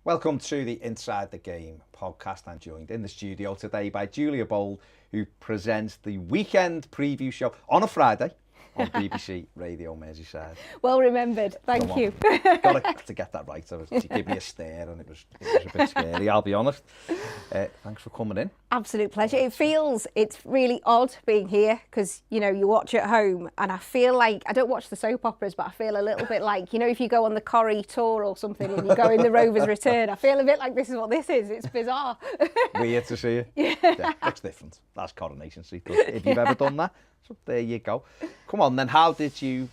Welcome to the Inside the Game podcast. I'm joined in the studio today by Giulia Bould, who presents the weekend preview show on a Friday on BBC Radio Merseyside. Well remembered, thank you. Got to get that right. She gave me a stare and it was a bit scary, I'll be honest. Thanks for coming in. Absolute pleasure. It's really odd being here because, you know, you watch at home and I feel like, I don't watch the soap operas, but I feel a little bit like, you know, if you go on the Corrie tour or something and you go in the Rover's Return, I feel a bit like this is what this is. It's bizarre. Weird to see you. Yeah, looks different. That's Coronation Street. If you've ever done that, so there you go. Come on then, how did you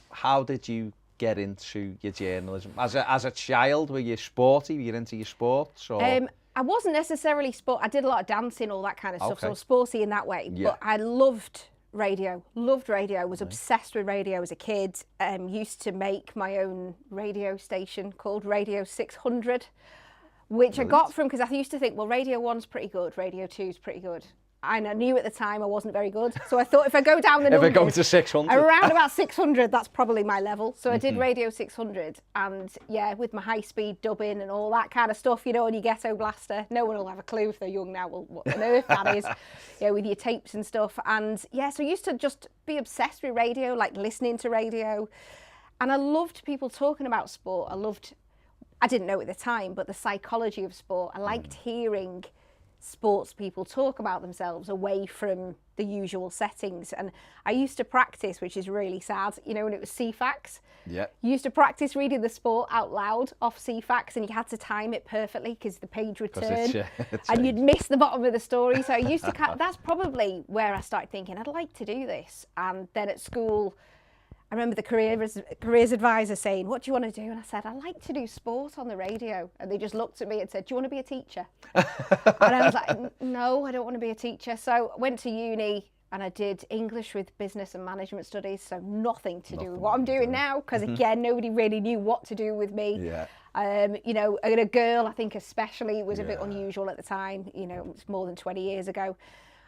get into your journalism? As a child, were you sporty? Were you into your sports? Or? I wasn't necessarily I did a lot of dancing, all that kind of stuff, Okay. so I was sporty in that way. Yeah. But I loved radio, was obsessed with radio as a kid. Used to make my own radio station called Radio 600, which Brilliant. I got from, because I used to think, well, Radio 1's pretty good, Radio 2's pretty good. And I knew at the time I wasn't very good. So I thought if I go down the numbers, if I go to 600, around about 600, that's probably my level. So I did Radio 600 and yeah, with my high-speed dubbing and all that kind of stuff, you know, and your ghetto blaster. No one will have a clue if they're young now what on earth that is, you know, with your tapes and stuff. And yeah, so I used to just be obsessed with radio, like listening to radio. And I loved people talking about sport. I didn't know at the time, but the psychology of sport. I liked hearing sports people talk about themselves away from the usual settings. And I used to practice, which is really sad, you know, when it was CFAX. Yeah. You used to practice reading the sport out loud off CFAX and you had to time it perfectly because the page would turn and you'd miss the bottom of the story. So I used to, that's probably where I started thinking, I'd like to do this. And then at school, I remember the careers advisor saying, what do you want to do? And I said, I like to do sport on the radio. And they just looked at me and said, do you want to be a teacher? And I was like, no, I don't want to be a teacher. So I went to uni and I did English with business and management studies. So nothing to do with what I'm doing now. Because again, nobody really knew what to do with me. Yeah. You know, and a girl, I think especially, was a bit unusual at the time. You know, it's more than 20 years ago.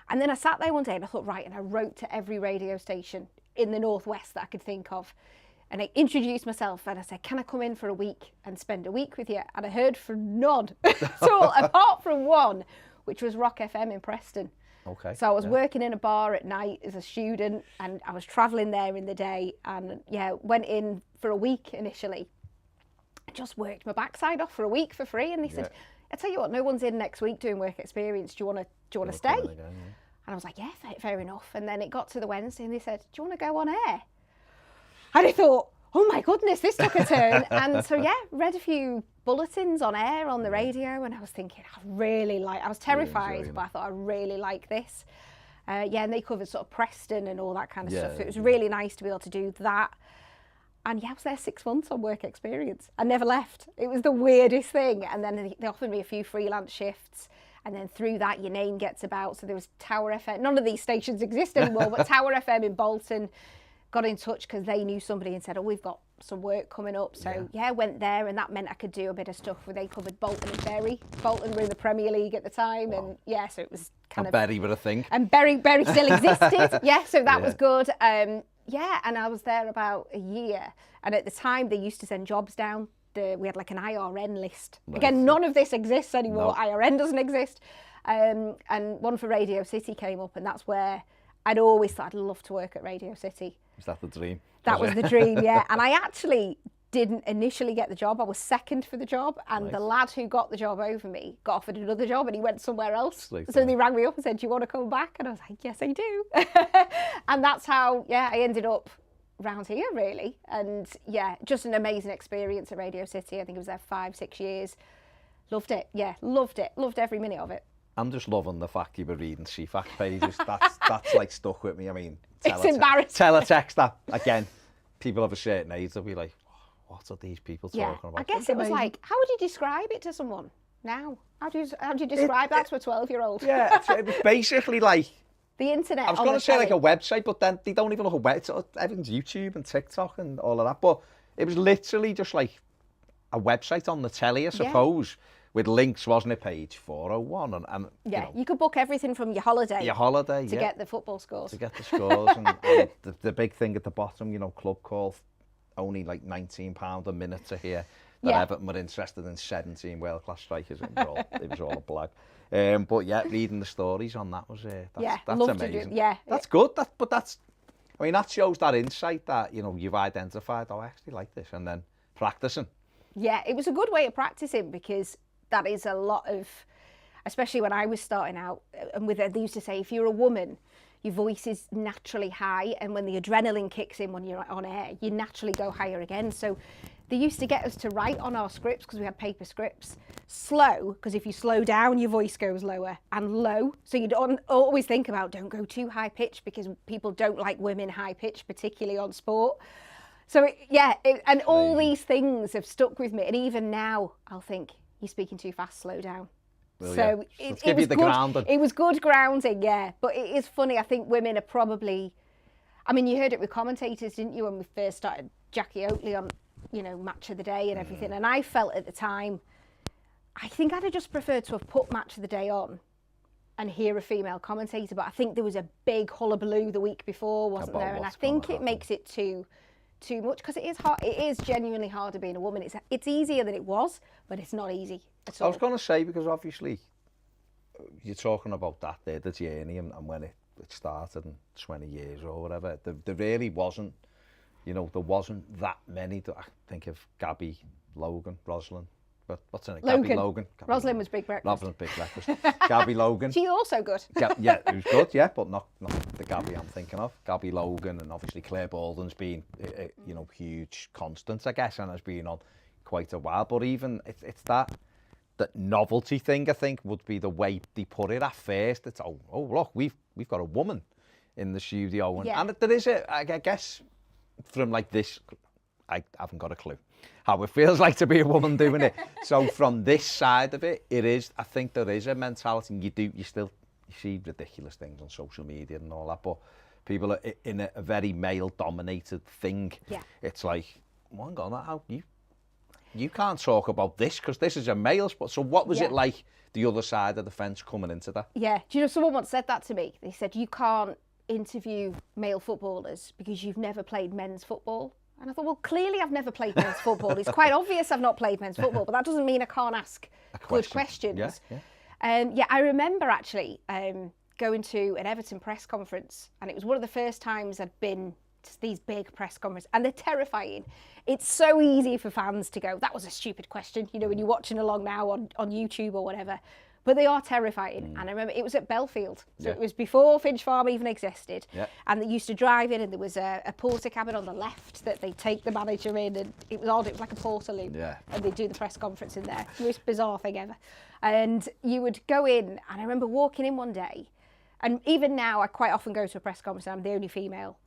And then I sat there one day and I thought, right, and I wrote to every radio station in the Northwest that I could think of. And I introduced myself and I said, can I come in for a week and spend a week with you? And I heard from none at all, apart from one, which was Rock FM in Preston. Okay. So I was working in a bar at night as a student and I was travelling there in the day and yeah, went in for a week initially. I just worked my backside off for a week for free. And they said, I tell you what, no one's in next week doing work experience. Do you want to stay? And I was like, yeah, fair enough. And then it got to the Wednesday and they said, do you want to go on air? And I thought, oh my goodness, this took a turn. And so, yeah, read a few bulletins on air on the radio. And I was thinking, I was terrified, but I thought I really like this. Yeah, and they covered sort of Preston and all that kind of stuff. So it was really nice to be able to do that. And yeah, I was there 6 months on work experience. I never left. It was the weirdest thing. And then they offered me a few freelance shifts. And then through that, your name gets about. So there was Tower FM. None of these stations exist anymore, but Tower FM in Bolton got in touch because they knew somebody and said, oh, we've got some work coming up. So yeah, went there and that meant I could do a bit of stuff where they covered Bolton and Bury. Bolton were in the Premier League at the time. Wow. And yeah, so it was kind of... Bury were a thing. And Bury still existed. Yeah, so that was good. Yeah, and I was there about a year. And at the time, they used to send jobs down. We had like an IRN list. Right. Again, none of this exists anymore. No. IRN doesn't exist. And one for Radio City came up, and that's where I'd always thought I'd love to work at Radio City. Was that the dream? That was the dream, yeah. And I actually didn't initially get the job. I was second for the job, and the lad who got the job over me got offered another job, and he went somewhere else. So they rang me up and said, do you want to come back? And I was like, yes, I do. And that's how, yeah, I ended up round here really. And yeah, just an amazing experience at Radio City. I think I was there 5-6 years. Loved it. Yeah, loved it. Loved every minute of it. I'm just loving the fact you were reading CFAX pages. That's like stuck with me. I mean, it's embarrassing. Teletext that again. People of a certain age, they'll be like, what are these people talking about? I guess it was like, how would you describe it to someone now? How do you describe that to a 12-year-old? Yeah, it was basically like the internet. I was going to say like a website, but then they don't even look at websites. Everything's YouTube and TikTok and all of that. But it was literally just like a website on the telly, I suppose, with links, wasn't it? Page 401. And yeah, you could book everything from your holiday to get the football scores. To get the scores. and the big thing at the bottom, you know, club call, only like £19 a minute to hear that Everton were interested in 17 world-class strikers. It was all a blag. But yeah, reading the stories on that was that's amazing. That's good. I mean, that shows that insight that, you know, you've identified, oh, I actually like this, and then practicing. Yeah, it was a good way of practicing, because that is a lot of, especially when I was starting out, and they used to say, if you're a woman, your voice is naturally high, and when the adrenaline kicks in when you're on air, you naturally go higher again. So they used to get us to write on our scripts, because we had paper scripts, slow, because if you slow down, your voice goes lower, and low. So you don't always think about, don't go too high pitched, because people don't like women high pitched, particularly on sport. So and all these things have stuck with me. And even now, I'll think, you're speaking too fast, slow down. Well, so it was good. It was good grounding, yeah. But it is funny. I think women are probably, I mean, you heard it with commentators, didn't you, when we first started? Jackie Oatley on, you know, Match of the Day and everything. And I felt at the time, I think I'd have just preferred to have put Match of the Day on and hear a female commentator. But I think there was a big hullabaloo the week before, wasn't there? And I think it makes it too much, because it is hard. It is genuinely harder being a woman. It's easier than it was, but it's not easy at all. I was going to say, because obviously you're talking about that there, the journey, and when it started in 20 years or whatever, there really wasn't, you know, there wasn't that many. I think of Gabby, Logan, Rosalind. But what's in it? Gabby Logan. Rosalind was Big Breakfast. Rosalind Big Breakfast. Gabby Logan. She's also good. Yeah, it was good, yeah, but not the Gabby I'm thinking of. Gabby Logan, and obviously Claire Bolden's been, you know, huge constant, I guess, and has been on quite a while. But even it's that novelty thing, I think, would be the way they put it at first. It's oh look, we've got a woman in the studio, and there is I guess from like this, I haven't got a clue how it feels like to be a woman doing it. So from this side of it, I think there is a mentality, and you see ridiculous things on social media and all that, but people are in a very male-dominated thing. Yeah. It's like, well, hang on, how you can't talk about this because this is a male sport. So what was it like, the other side of the fence coming into that? Yeah. Do you know, someone once said that to me. They said, you can't interview male footballers because you've never played men's football. And I thought, well, clearly I've never played men's football. It's quite obvious I've not played men's football, but that doesn't mean I can't ask good questions. Yeah, I remember actually going to an Everton press conference, and it was one of the first times I'd been to these big press conferences, and they're terrifying. It's so easy for fans to go, that was a stupid question, you know, when you're watching along now on YouTube or whatever. But they are terrifying. And I remember it was at Belfield. So it was before Finch Farm even existed. And they used to drive in, and there was a porter cabin on the left that they'd take the manager in, and it was odd. It was like a portaloo. And they'd do the press conference in there. The most bizarre thing ever. And you would go in, and I remember walking in one day, and even now I quite often go to a press conference, and I'm the only female.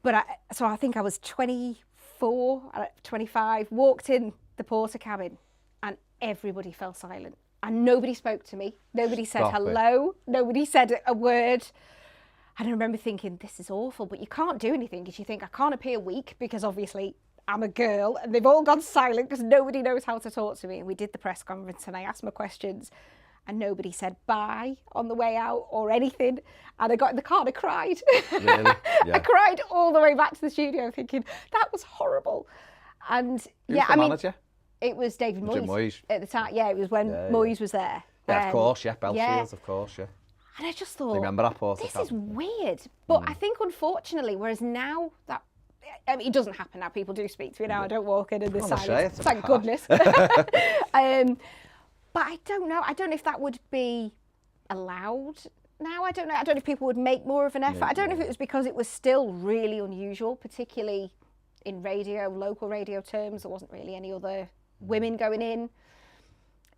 But so I think I was 24, 25, walked in the porter cabin, and everybody fell silent. And nobody spoke to me. Nobody said hello. Nobody said a word. And I remember thinking, this is awful, but you can't do anything because you think, I can't appear weak because obviously I'm a girl, and they've all gone silent because nobody knows how to talk to me. And we did the press conference, and I asked my questions, and nobody said bye on the way out or anything. And I got in the car and I cried. Really? Yeah. I cried all the way back to the studio thinking, that was horrible. And Who's the manager? It was David Moyes at the time. Yeah, it was when Moyes was there. Yeah, of course, Belfield, of course, yeah. And I just thought, remember that porter this is weird. But I think, unfortunately, whereas now that, I mean, it doesn't happen now. People do speak to me now. I don't walk in and there's silence. Thank goodness. But I don't know. I don't know if that would be allowed now. I don't know. I don't know if people would make more of an effort. I don't know if it was because it was still really unusual, particularly in radio, local radio terms. There wasn't really any other women going in.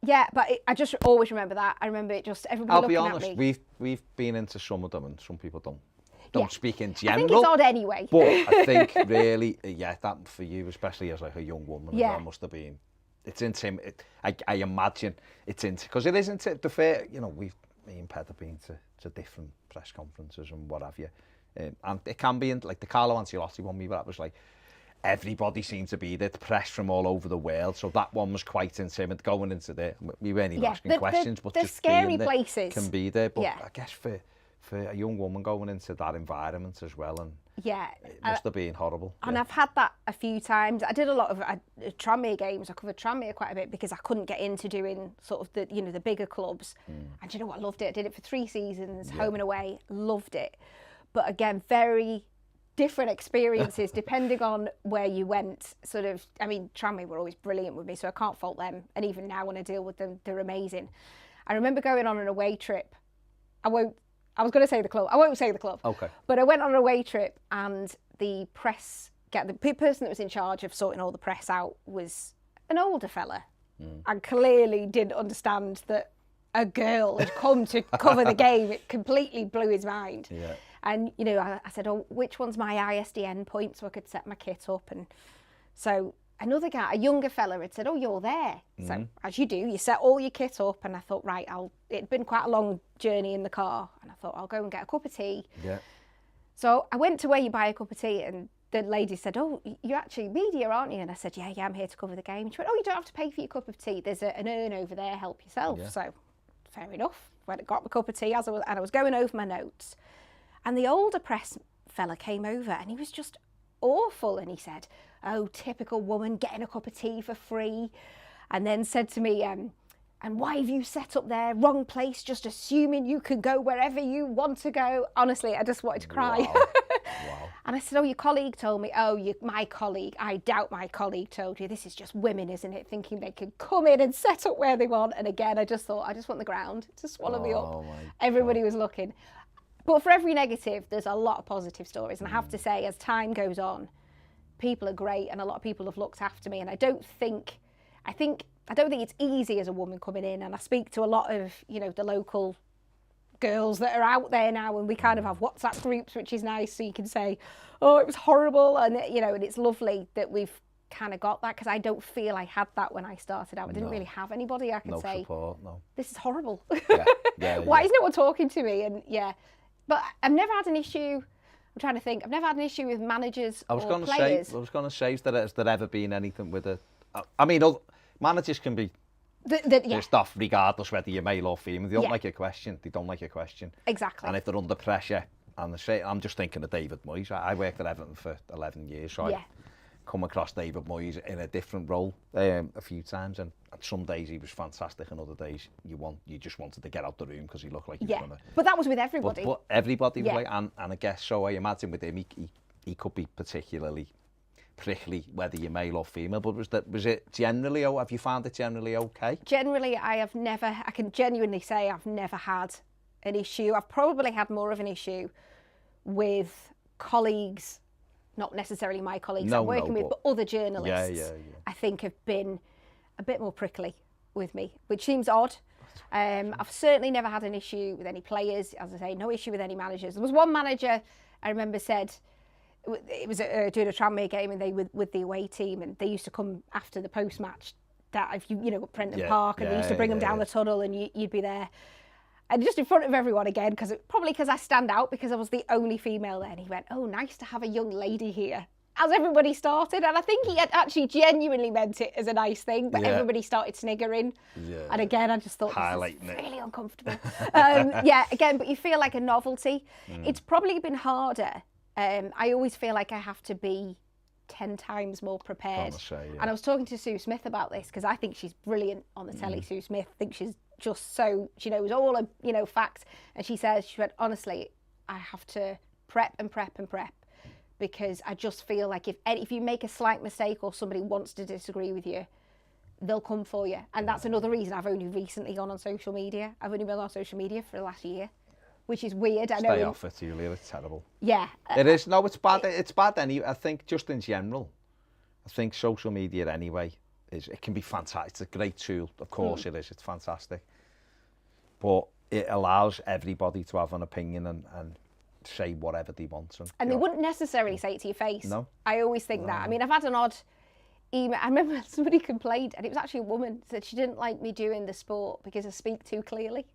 Yeah, but I just always remember that. I remember it just, everybody looking at me. I'll be honest, we've been into some of them, and some people don't speak in general. I think it's odd anyway. But I think really, that for you, especially as like a young woman, that must have been, it's intimidating. I imagine it's because it isn't the fair, you know, me and Ped have been to different press conferences and what have you. And it can be, like the Carlo Ancelotti one, but that was like, everybody seemed to be there, the press from all over the world. So that one was quite intimidating going into there. We weren't even asking questions, but the just scary being places can be there. But I guess for for a young woman going into that environment as well, and yeah, it must have been horrible. And I've had that a few times. I did a lot of Tranmere games. I covered Tranmere quite a bit because I couldn't get into doing sort of the bigger clubs. And you know what? I loved it. I did it for 3 seasons, home and away. Loved it. But again, very different experiences depending on where you went. Sort of, I mean, Tranmere were always brilliant with me, so I can't fault them. And even now when I deal with them, they're amazing. I remember going on an away trip. I was going to say the club. I won't say the club. Okay. But I went on an away trip, and the person that was in charge of sorting all the press out was an older fella, and clearly didn't understand that a girl had come to cover the game. It completely blew his mind. Yeah. And you know, I said, "Oh, which one's my ISDN point so I could set my kit up?" And so another guy, a younger fella, had said, "Oh, you're there." So as you do, you set all your kit up, and I thought, right, it'd been quite a long journey in the car, and I thought I'll go and get a cup of tea. Yeah. So I went to where you buy a cup of tea, and the lady said, "Oh, you're actually media, aren't you?" And I said, yeah, I'm here to cover the game. And she went, "Oh, you don't have to pay for your cup of tea. There's an urn over there, help yourself." Yeah. So fair enough. Went and got my cup of tea and I was going over my notes. And the older press fella came over, and he was just awful. And he said, "Oh, typical woman getting a cup of tea for free." And then said to me, "And why have you set up there? Wrong place, just assuming you can go wherever you want to go." Honestly, I just wanted to cry. Wow. Wow. And I said, "Oh, your colleague told me." "Oh, my colleague. I doubt my colleague told you. This is just women, isn't it? Thinking they can come in and set up where they want." And again, I just thought, I just want the ground to swallow me up. Everybody was looking. But for every negative, there's a lot of positive stories. And I have to say, as time goes on, people are great, and a lot of people have looked after me. And I don't think it's easy as a woman coming in. And I speak to a lot of, the local girls that are out there now, and we kind of have WhatsApp groups, which is nice. So you can say, "Oh, it was horrible." And, and it's lovely that we've kind of got that, because I don't feel I had that when I started out. I didn't really have anybody I could say, support, "This is horrible. Yeah, Why is no one talking to me?" And but I've never had an issue. I'm trying to think. I've never had an issue with managers or players. I was going to say, has there ever been anything with it? I mean, managers can be pissed off regardless whether you're male or female. They don't like a question. They don't like a question. Exactly. And if they're under pressure, and I'm just thinking of David Moyes. I worked at Everton for 11 years, so I've come across David Moyes in a different role a few times, and some days he was fantastic, and other days you just wanted to get out the room because he looked like he was gonna. But that was with everybody. But everybody was like, and I guess so. I imagine with him, he could be particularly prickly, whether you're male or female. But was it generally? Have you found it generally okay? Generally, I can genuinely say I've never had an issue. I've probably had more of an issue with colleagues. Not necessarily my colleagues I'm working with, but other journalists, I think have been a bit more prickly with me, which seems odd. I've certainly never had an issue with any players. As I say, no issue with any managers. There was one manager I remember said, it was doing a Tranmere game, and they were with the away team, and they used to come after the post-match, that if at Prenton Park, and they used to bring them down the tunnel, and you'd be there. And just in front of everyone again, probably because I stand out, because I was the only female there. And he went, "Oh, nice to have a young lady here." As everybody started, and I think he had actually genuinely meant it as a nice thing, but everybody started sniggering. Yeah. And again, I just thought, this is really uncomfortable. Again, but you feel like a novelty. It's probably been harder. I always feel like I have to be 10 times more prepared. And I was talking to Sue Smith about this, because I think she's brilliant on the telly. Sue Smith, I think she's just she knows all of facts, and she went, "Honestly, I have to prep and prep and prep, because I just feel like if you make a slight mistake or somebody wants to disagree with you, they'll come for you." And that's another reason I've only recently gone on social media. I've only been on social media for the last year, which is weird. I know. Stay off it, Giulia. It's terrible. Yeah. It is. No, it's bad. It's bad anyway. I think just in general, I think social media anyway, it can be fantastic. It's a great tool. Of course it is. It's fantastic. But it allows everybody to have an opinion and say whatever they want. And they wouldn't necessarily say it to your face. No. I always think that. I mean, I've had an odd email. I remember somebody complained, and it was actually a woman, said she didn't like me doing the sport because I speak too clearly.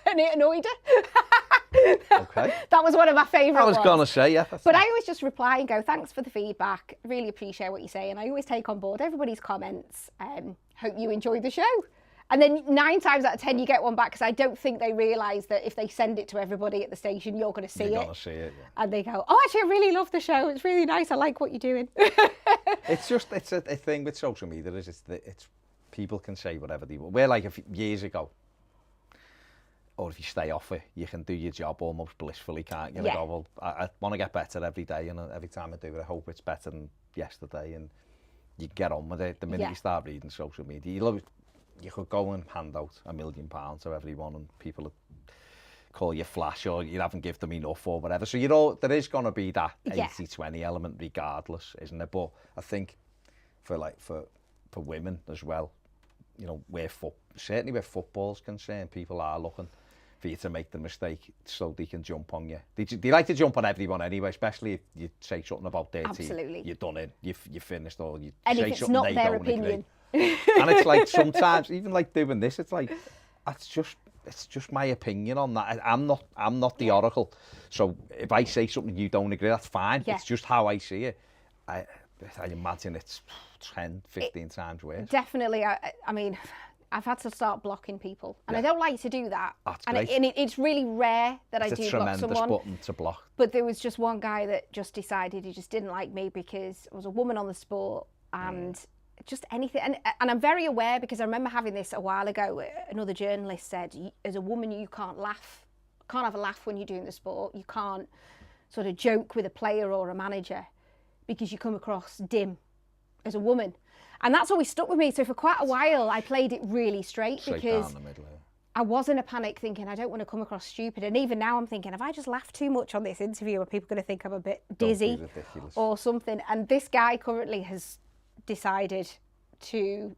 And it annoyed her. Okay. That was one of my favourite ones. I was going to say, yeah. But I always just reply and go, "Thanks for the feedback. Really appreciate what you say." And I always take on board everybody's comments. Hope you enjoy the show. And then 9 times out of 10 you get one back, because I don't think they realise that if they send it to everybody at the station, you're going to see it. You're going to see it, yeah. And they go, oh, actually, I really love the show. It's really nice. I like what you're doing. It's a thing with social media. It's people can say whatever they want. We're like years ago, or if you stay off it, you can do your job almost blissfully, can't you? Go, well, I want to get better every day, and every time I do it, I hope it's better than yesterday, and you get on with it. The minute you start reading social media, you could go and hand out £1 million to everyone, and people call you flash, or you haven't given them enough, or whatever. So there is going to be that 80-20 element regardless, isn't it? But I think for women as well, certainly where football's concerned, people are looking for you to make the mistake so they can jump on you. They like to jump on everyone anyway, especially if you say something about their team. You're done in, you finished, or you and say if it's something not they their don't opinion. agree. And it's like sometimes, even like doing this, it's like, it's just my opinion on that. I'm not the oracle. So if I say something you don't agree, that's fine. It's just how I see it. I imagine it's 10, 15 times worse. Definitely. I mean, I've had to start blocking people, and I don't like to do that. That's and great. it's really rare that I do block someone. It's a tremendous button to block. But there was just one guy that just decided he just didn't like me because I was a woman on the sport, and just anything. And I'm very aware, because I remember having this a while ago. Another journalist said, as a woman, you can't have a laugh when you're doing the sport. You can't sort of joke with a player or a manager because you come across dim as a woman. And that's always stuck with me. So for quite a while, I played it really straight because down the middle, I was in a panic thinking, I don't want to come across stupid. And even now I'm thinking, have I just laughed too much on this interview? Are people going to think I'm a bit dizzy or something? And this guy currently has decided to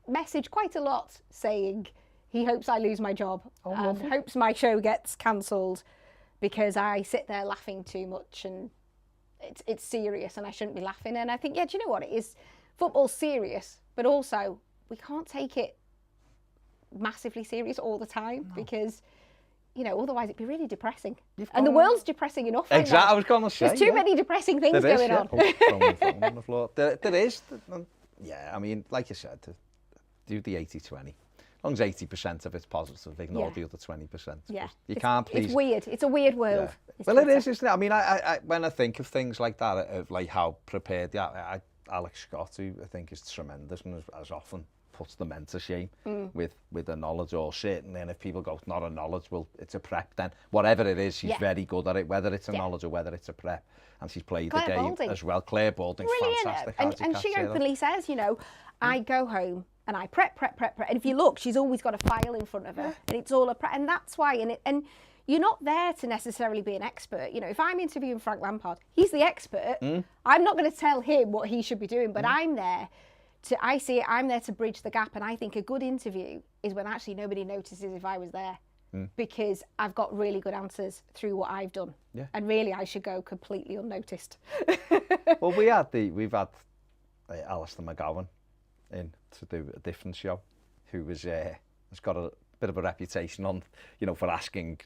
message quite a lot saying he hopes I lose my job and hopes my show gets cancelled because I sit there laughing too much, and it's serious and I shouldn't be laughing. And I think, do you know what it is? Football's serious, but also we can't take it massively serious all the time because, otherwise it'd be really depressing. And the world's depressing enough. Exactly, right now. I was going to say. There's too many depressing things going on. On the floor. There is. Yeah, I mean, like you said, to do the 80-20. As long as 80% of it's positive, ignore the other 20%. Yeah. You can't please. It's weird. It's a weird world. Yeah. Well, it is, isn't it? I mean, I when I think of things like that, of like how prepared Alex Scott, who I think is tremendous and as often puts the men to shame with the knowledge, or certain. And if people go, not a knowledge, well, it's a prep then. Whatever it is, she's very good at it, whether it's a knowledge or whether it's a prep. And she's played the game as well. Claire Balding, fantastic. And she openly says, I go home and I prep. And if you look, she's always got a file in front of her, and it's all a prep. And that's why, and you're not there to necessarily be an expert. If I'm interviewing Frank Lampard, he's the expert. I'm not going to tell him what he should be doing, but I'm there to bridge the gap. And I think a good interview is when actually nobody notices if I was there, because I've got really good answers through what I've done. Yeah. And really, I should go completely unnoticed. Well, we've had Alistair McGowan in to do a different show, who has got a bit of a reputation on, for asking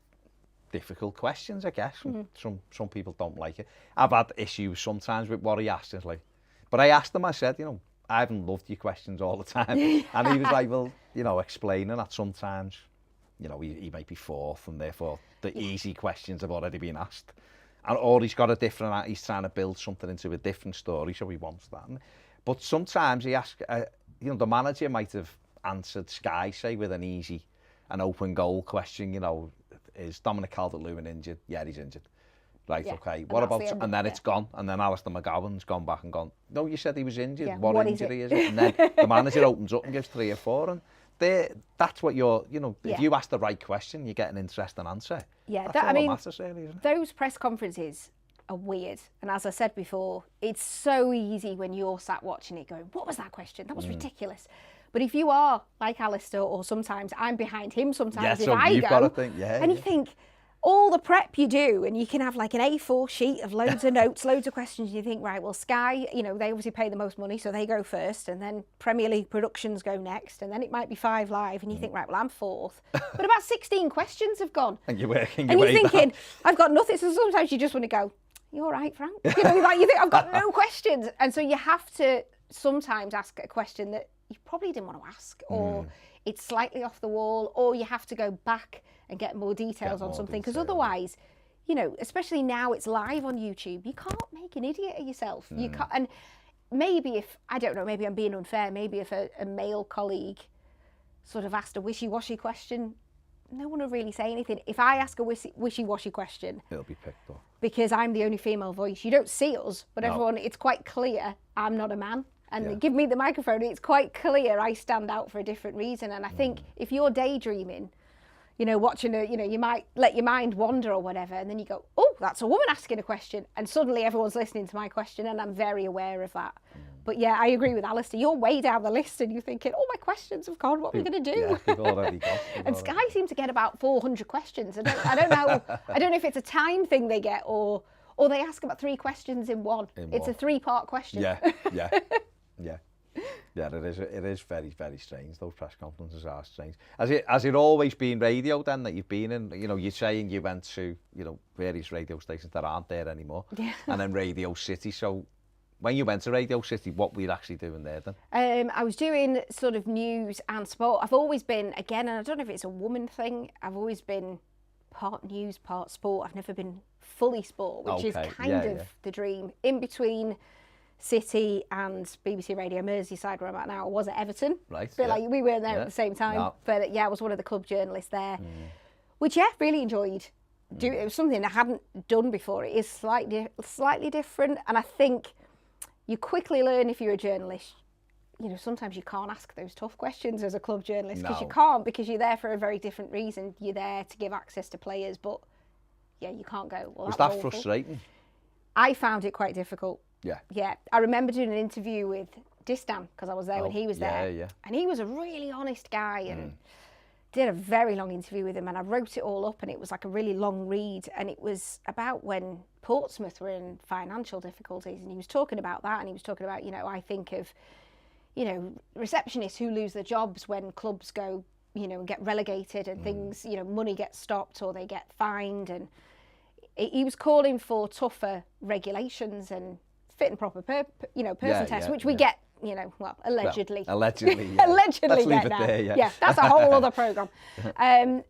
difficult questions, I guess. Some people don't like it. I've had issues sometimes with what he asked. It's like, but I asked him, I said, I haven't loved your questions all the time. And he was like, well, explaining that sometimes, he might be fourth, and therefore the easy questions have already been asked. Or he's got he's trying to build something into a different story, so he wants that. But sometimes he asks, the manager might have answered Sky, say, with an open goal question, is Dominic Calvert-Lewin injured? Yeah, he's injured. Right, okay. What about... And then it's gone. And then Alistair McGowan's gone back and gone, no, you said he was injured. Yeah, what injury is it? And then the manager opens up and gives 3 or 4. And that's what you're... if you ask the right question, you get an interesting answer. Yeah, that's all that matters, really, isn't it? Those press conferences are weird. And as I said before, it's so easy when you're sat watching it going, what was that question? That was ridiculous. But if you are like Alistair, or sometimes I'm behind him sometimes if I go, got to think, and you think, all the prep you do, and you can have like an A4 sheet of loads of notes, loads of questions, and you think, right, well, Sky, they obviously pay the most money, so they go first, and then Premier League Productions go next, and then it might be 5 Live, and you think, right, well, I'm fourth. But about 16 questions have gone. And you're working your way down. And you're thinking, I've got nothing. So sometimes you just want to go, you all right, Frank? You think, I've got no questions. And so you have to sometimes ask a question that you probably didn't want to ask, or it's slightly off the wall, or you have to go back and get more details on something, because otherwise, you know, especially now it's live on YouTube, you can't make an idiot of yourself. You can't. And maybe if, I don't know, maybe I'm being unfair, maybe if a male colleague sort of asked a wishy-washy question, no one will really say anything. If I ask a wishy-washy question, it'll be picked up. Because I'm the only female voice. You don't see us, but everyone, it's quite clear I'm not a man. And they give me the microphone, it's quite clear I stand out for a different reason. And I think if you're daydreaming, you know, watching a, you know, you might let your mind wander or whatever, and then you go, oh, that's a woman asking a question. And suddenly everyone's listening to my question, and I'm very aware of that. But yeah, I agree with Alistair. You're way down the list and you're thinking, oh, my questions have gone, what are we going to do? Yeah, they've already gone. And Sky seem to get about 400 questions. I don't know. I don't know if it's a time thing they get, or they ask about 3 questions in one. It's a 3-part question. Yeah. Yeah, it is very, very strange. Those press conferences are strange. Has it always been radio then that you've been in? You know, you're saying you went to, you know, various radio stations that aren't there anymore. Yeah. And then Radio City. So when you went to Radio City, what were you actually doing there then? I was doing sort of news and sport. I've always been, again, and I don't know if it's a woman thing, I've always been part news, part sport. I've never been fully sport, which is kind of the dream. In between City and BBC Radio Merseyside, where I'm at now, I was at Everton. Right. But like we weren't there at the same time. No. But I was one of the club journalists there, which really enjoyed. It was something I hadn't done before. It is slightly different, and I think you quickly learn if you're a journalist. You know, sometimes you can't ask those tough questions as a club journalist because you can't, because you're there for a very different reason. You're there to give access to players, but you can't go, well, was that frustrating? I found it quite difficult. Yeah. I remember doing an interview with Distan, because I was there when he was there. Yeah. And he was a really honest guy, and did a very long interview with him, and I wrote it all up, and it was like a really long read, and it was about when Portsmouth were in financial difficulties, and he was talking about that, and he was talking about, you know, I think of, you know, receptionists who lose their jobs when clubs go, you know, and get relegated and things, you know, money gets stopped or they get fined, and he was calling for tougher regulations and fit and proper person tests, which we get, you know, well, allegedly. Well, allegedly, allegedly Let's leave get it now. there, Yeah, that's a whole other programme. And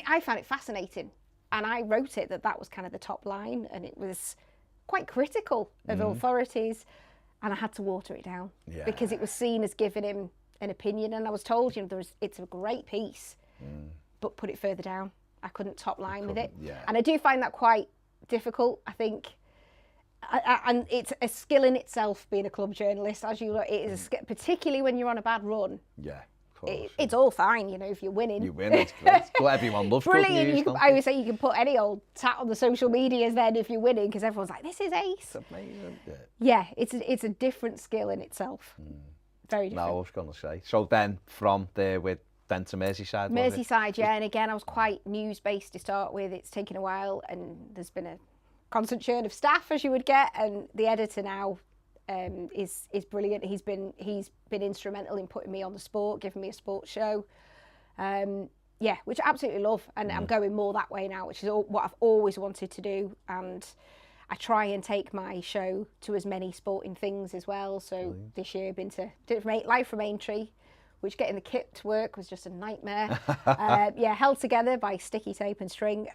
I found it fascinating. And I wrote it that was kind of the top line, and it was quite critical of authorities, and I had to water it down because it was seen as giving him an opinion. And I was told, you know, it's a great piece, but put it further down. I couldn't top line with it. Yeah. And I do find that quite difficult, I think. And it's a skill in itself being a club journalist, as you know, it is a skill, particularly when you're on a bad run. Yeah. Course, it's all fine, you know, if you're winning. You win, it's great. Well, everyone loves good news. I always say you can put any old tat on the social medias then if you're winning, because everyone's like, this is ace. It's amazing. Yeah, it's a different skill in itself. Very different. No, I was going to say. So then from there then to Merseyside, Merseyside, yeah, and again, I was quite news-based to start with. It's taken a while, and there's been a constant churn of staff, as you would get, and the editor now is brilliant. He's been instrumental in putting me on the sport, giving me a sports show, which I absolutely love, and I'm going more that way now, which is what I've always wanted to do. And I try and take my show to as many sporting things as well. So this year I've been to Live from Aintree, which getting the kit to work was just a nightmare. Held together by sticky tape and string.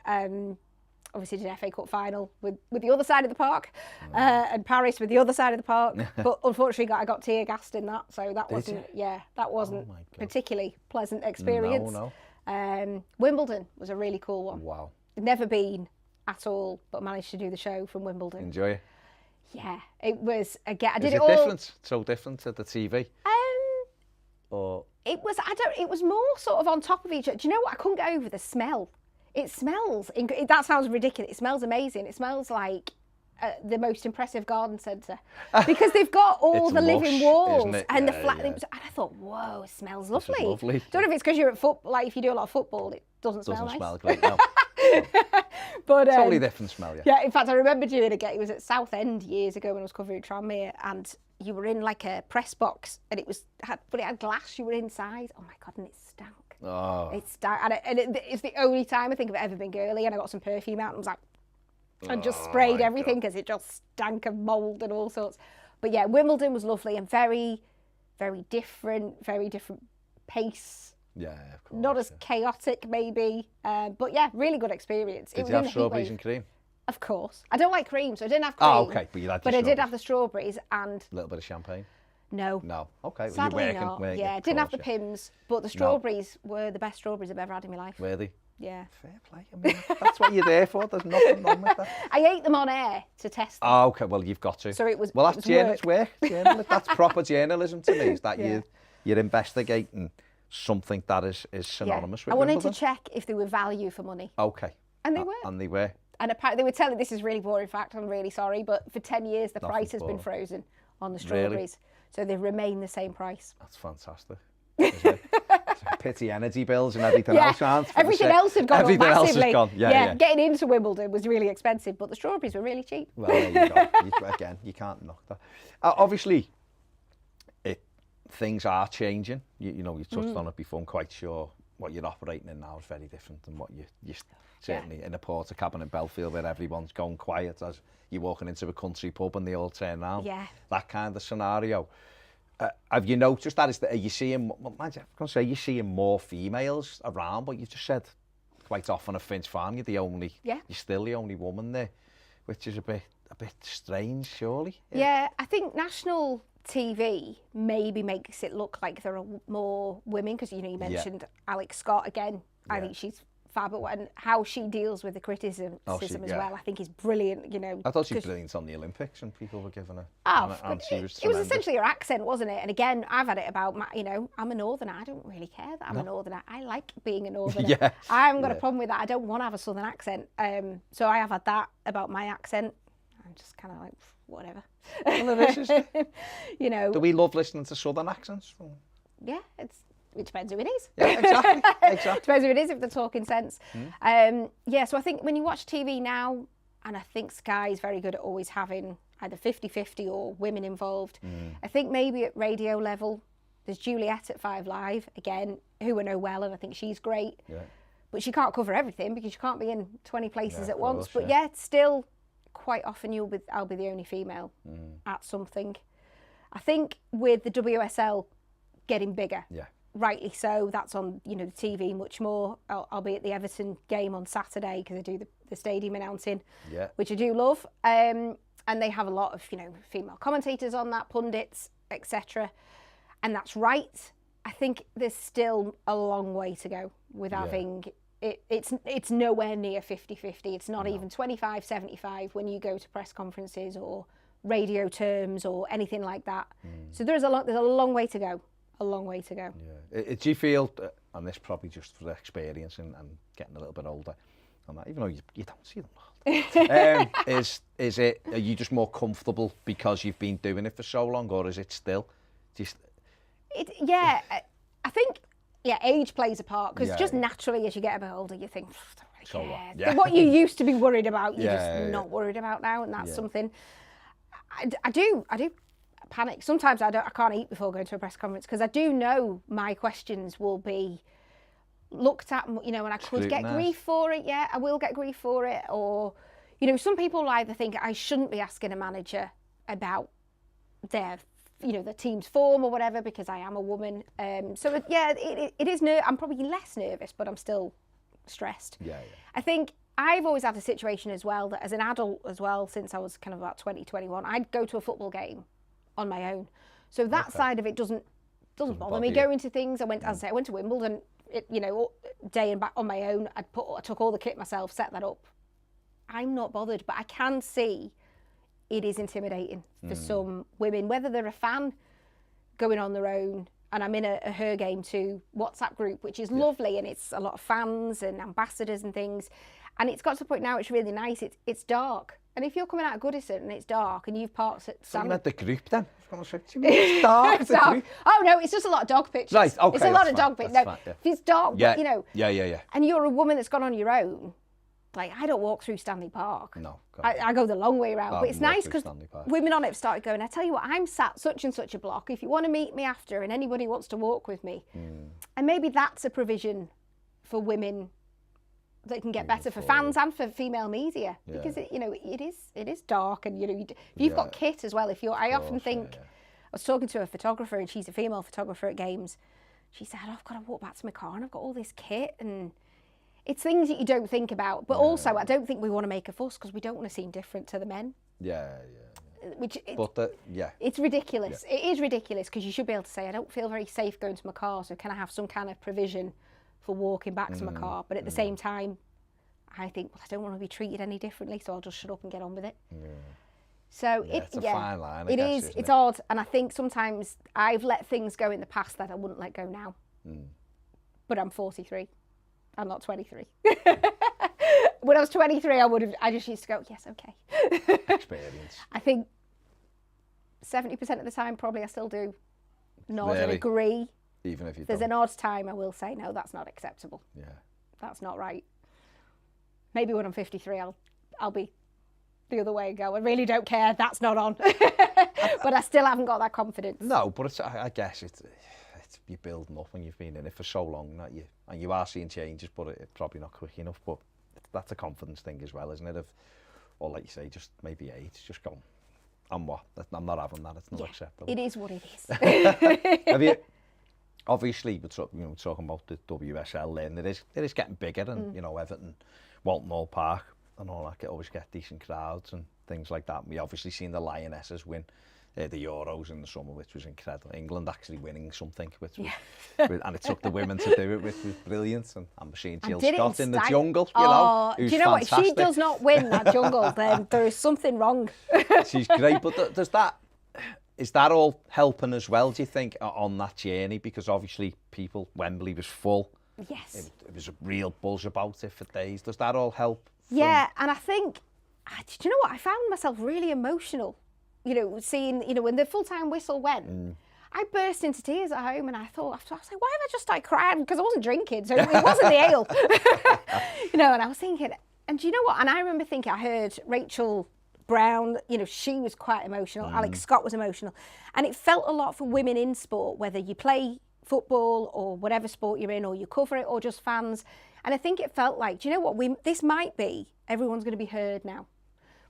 Obviously did an FA Cup final with the other side of the park, and Paris with the other side of the park. But unfortunately, I got tear gassed in that, so that wasn't particularly pleasant experience. No. Wimbledon was a really cool one. Wow. Never been at all, but managed to do the show from Wimbledon. Enjoy it? Yeah, it was. Again, I did it all. Different? So different to the TV? Or it was. It was more sort of on top of each other. Do you know what? I couldn't get over the smell. It smells, that sounds ridiculous, it smells amazing. It smells like the most impressive garden centre, because they've got all the living walls and the flat. And I thought, whoa, it smells lovely. Don't know if it's because you're at football, like if you do a lot of football, it doesn't smell nice. Doesn't smell great, no. But totally different smell, Yeah, in fact, I remember doing it was at Southend years ago when I was covering Tranmere, and you were in like a press box, and it had glass, you were inside. Oh my God, and it stank. Oh. It's the only time I think I've ever been girly, and I got some perfume out and was like, and just sprayed everything because it just stank of mould and all sorts. But yeah, Wimbledon was lovely and very, very different pace Yeah, of course. Not as chaotic, maybe, but yeah, really good experience. Did you have strawberries and cream? Of course. I don't like cream, so I didn't have cream. Oh, okay, but you had But I did have the strawberries and... A little bit of champagne? No. No, okay. Sadly well, not. working, yeah, didn't have the Pims, but the strawberries were the best strawberries I've ever had in my life. Were they? Yeah. Fair play. I mean, that's what you're there for. There's nothing wrong with that. I ate them on air to test them. Oh, okay. Well, you've got to. So it was. Well, that's work. That's proper journalism to me. Is that you're investigating something that is synonymous with I wanted Wimbledon. to check if they were value for money. Okay. And they were. And they were. And apparently they were telling, this is really boring fact, I'm really sorry, but for 10 years the price has been frozen on the strawberries. Really? So they've remained the same price. That's fantastic. It's a pity energy bills and everything else aren't. Everything else had gone up massively. Else has gone. Yeah. Getting into Wimbledon was really expensive, but the strawberries were really cheap. Well, there you go. Again, you can't knock that. Obviously, things are changing. You know, you touched on it before. I'm quite sure what you're operating in now is very different than what you certainly in a porter cabin in Belfield where everyone's gone quiet as you're walking into a country pub and they all turn around. Yeah. That kind of scenario. Have you noticed that? Are you seeing? Well, I'm going to say you're seeing more females around, but you just said quite often at Finch Farm you're still the only woman there, which is a bit strange, surely. Yeah, I think national TV maybe makes it look like there are more women because you mentioned Alex Scott again. I think she's fab, and how she deals with the criticism as well, I think is brilliant. I thought she was brilliant on the Olympics, and people were giving her. And it was essentially her accent, wasn't it? And again, I've had it about I'm a northerner. I don't really care that I'm a northerner. I like being a northerner. I haven't got a problem with that. I don't want to have a southern accent. So I have had that about my accent. I'm just kind of like whatever. Well, it is, Do we love listening to southern accents? Yeah, it depends who it is. Yeah, exactly. Depends who it is, if they're talking sense. So I think when you watch TV now, and I think Sky is very good at always having either 50-50 or women involved. I think maybe at radio level, there's Juliet at 5 Live, again, who I know well, and I think she's great. Yeah. But she can't cover everything because you can't be in 20 places at once. But it's still quite often I'll be the only female at something. I think with the WSL getting bigger, rightly so, that's on the TV much more. I'll be at the Everton game on Saturday because I do the stadium announcing, which I do love. And they have a lot of female commentators on that, pundits, etc. And that's right. I think there's still a long way to go with having it's nowhere near 50-50. It's not even 25-75 when you go to press conferences or radio terms or anything like that. So there's a long way to go. A long way to go. Yeah. Do you feel, and this probably just for the experience and getting a little bit older, on that, even though you don't see them all, is it? Are you just more comfortable because you've been doing it for so long, or is it still just? I think age plays a part because just naturally as you get a bit older, you think, I don't really care. What you used to be worried about, you're just not worried about now, and that's something. I do panic. Sometimes I can't eat before going to a press conference because I do know my questions will be looked at, and I could get grief for it. Yeah, I will get grief for it. Or, some people either think I shouldn't be asking a manager about their, the team's form or whatever because I am a woman. So it is. I'm probably less nervous, but I'm still stressed. I think I've always had a situation as well that as an adult as well, since I was kind of about 20, 21, I'd go to a football game on my own. So that side of it doesn't bother me. Going to things, I went to Wimbledon, day and back on my own. I took all the kit myself, set that up. I'm not bothered, but I can see it is intimidating for some women, whether they're a fan going on their own. And I'm in a Her Game 2 WhatsApp group, which is lovely, and it's a lot of fans and ambassadors and things. And it's got to the point now it's really nice. It's dark. And if you're coming out of Goodison and it's dark and you've parked at Sam... So the group then? It's dark. It's dark. Oh no, it's just a lot of dog pictures. Right, okay. It's a lot of dog pictures. No, if it's dark, Yeah, and you're a woman that's gone on your own, like I don't walk through Stanley Park. No. I go the long way around. But it's nice because women on it have started going, I tell you what, I'm sat such and such a block. If you want to meet me after and anybody wants to walk with me. And maybe that's a provision for women that can get better for fans and for female media because it is dark, and if you've got kit as well. I often think I was talking to a photographer, and she's a female photographer at games. she said, I've got to walk back to my car and I've got all this kit, and it's things that you don't think about. But also, I don't think we want to make a fuss because we don't want to seem different to the men. It's ridiculous. It is ridiculous because you should be able to say, I don't feel very safe going to my car, so can I have some kind of provision for walking back to my car? But at the same time, I think, well, I don't want to be treated any differently, so I'll just shut up and get on with it. So it's a fine line. It is. It's odd, and I think sometimes I've let things go in the past that I wouldn't let go now. But I'm 43. I'm not 23. When I was 23, I just used to go, yes, okay. Experience. I think 70% of the time, probably I still do nod and agree. Even if you There's an odd time I will say, no, that's not acceptable. Yeah. That's not right. Maybe when I'm 53, I'll be the other way and go, I really don't care, that's not on. But I still haven't got that confidence. No, but I guess it's you're building up when you've been in it for so long that you are seeing changes, but it's probably not quick enough. But that's a confidence thing as well, isn't it? Or like you say, just maybe age, just go, I'm not having that, it's not acceptable. It is what it is. Have you, obviously, we're talking about the WSL then, it is getting bigger, and Everton, Walton Hall Park and all that, always get decent crowds and things like that. We obviously seen the Lionesses win the Euros in the summer, which was incredible. England actually winning something, which was, and it took the women to do it, which was brilliant. And I'm seeing Jill Scott in the jungle, who's do you know fantastic. What? If she does not win that jungle, then there is something wrong. She's great, but is that all helping as well, do you think, on that journey? Because obviously Wembley was full. Yes. It was a real buzz about it for days. Does that all help? Yeah, and I think, do you know what? I found myself really emotional, seeing, when the full-time whistle went. I burst into tears at home, and I was like, why have I just started crying? Because I wasn't drinking, so it wasn't the ale. And I was thinking, and do you know what? And I remember thinking, I heard Rachel Brown, she was quite emotional. Alex Scott was emotional. And it felt a lot for women in sport, whether you play football or whatever sport you're in, or you cover it, or just fans. And I think it felt like, do you know what? This might be, everyone's going to be heard now.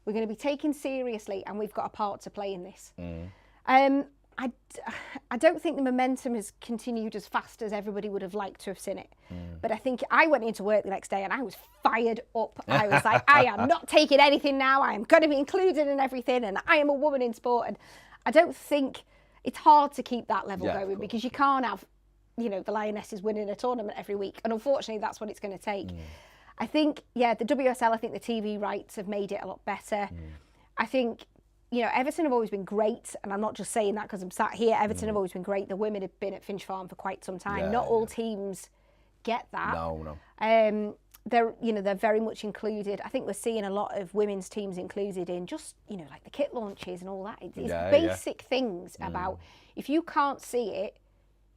We're going to be taken seriously, and we've got a part to play in this. I don't think the momentum has continued as fast as everybody would have liked to have seen it. But I think I went into work the next day and I was fired up. I was like, I am not taking anything now. I am going to be included in everything, and I am a woman in sport. And I don't think it's hard to keep that level going, because you can't have, the Lionesses winning a tournament every week. And unfortunately, that's what it's going to take. I think, the WSL, I think the TV rights have made it a lot better. I think, Everton have always been great, and I'm not just saying that because I'm sat here. Everton have always been great. The women have been at Finch Farm for quite some time. Not all teams get that. No. They're very much included. I think we're seeing a lot of women's teams included in just, like the kit launches and all that. It's basic things about, if you can't see it,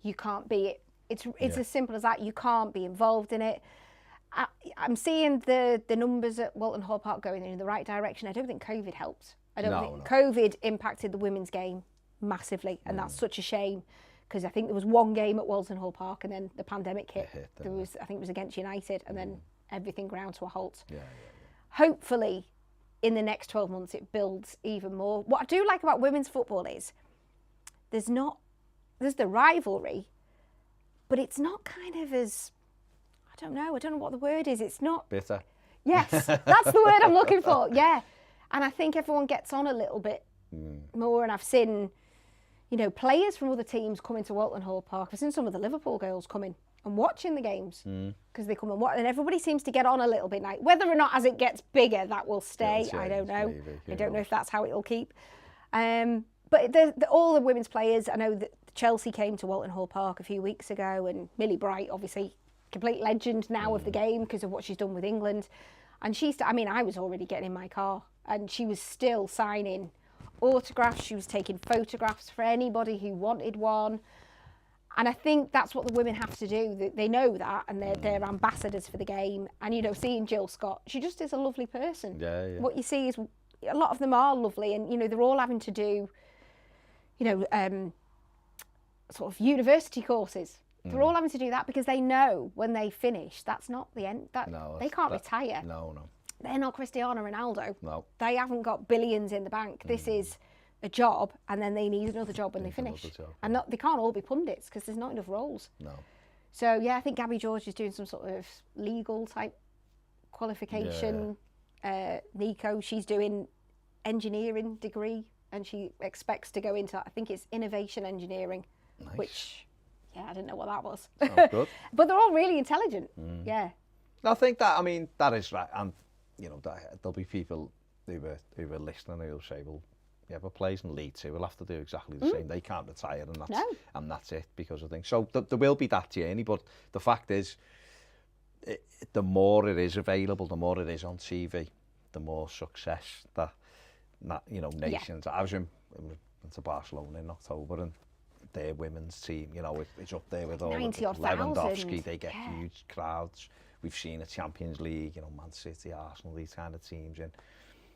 you can't be it. It's as simple as that. You can't be involved in it. I'm seeing the numbers at Walton Hall Park going in the right direction. I don't think COVID helped. I don't think COVID impacted the women's game massively, and that's such a shame, because I think there was one game at Walton Hall Park, and then the pandemic hit. I think it was against United, and then everything ground to a halt. Hopefully, in the next 12 months, it builds even more. What I do like about women's football is there's the rivalry, but it's not kind of as, I don't know what the word is. It's not bitter. Yes, that's the word I'm looking for. Yeah. And I think everyone gets on a little bit more. And I've seen, players from other teams coming to Walton Hall Park. I've seen some of the Liverpool girls coming and watching the games, because they come and watch. And everybody seems to get on a little bit now. Whether or not as it gets bigger, that will stay, I don't know. I don't know if that's how it'll keep. But all the women's players, I know that Chelsea came to Walton Hall Park a few weeks ago, and Millie Bright, obviously, complete legend now of the game because of what she's done with England. And I was already getting in my car, and she was still signing autographs. She was taking photographs for anybody who wanted one. And I think that's what the women have to do. They know that, and they're ambassadors for the game. And, seeing Jill Scott, she just is a lovely person. What you see is a lot of them are lovely, and, they're all having to do, sort of university courses. They're all having to do that because they know when they finish, that's not the end. They can't retire. No. They're not Cristiano Ronaldo. No. They haven't got billions in the bank. This is a job and then they need another job when they finish. And they can't all be pundits because there's not enough roles. No. So, yeah, I think Gabby George is doing some sort of legal type qualification. Nico, she's doing engineering degree and she expects to go into, I think it's innovation engineering, which, I didn't know what that was. Oh, good. But they're all really intelligent. Yeah. I think that, I mean, that is right. And, you know, there'll be people who are listening who'll say, well, yeah, but players in League Two will have to do exactly the same. They can't retire and that's it because of things. So there will be that journey, but the fact is, the more it is available, the more it is on TV, the more success that you know, nations. I was into Barcelona in October and their women's team, you know, it's up there with all of Lewandowski. They get huge crowds. We've seen a Champions League, you know, Man City, Arsenal, these kind of teams. And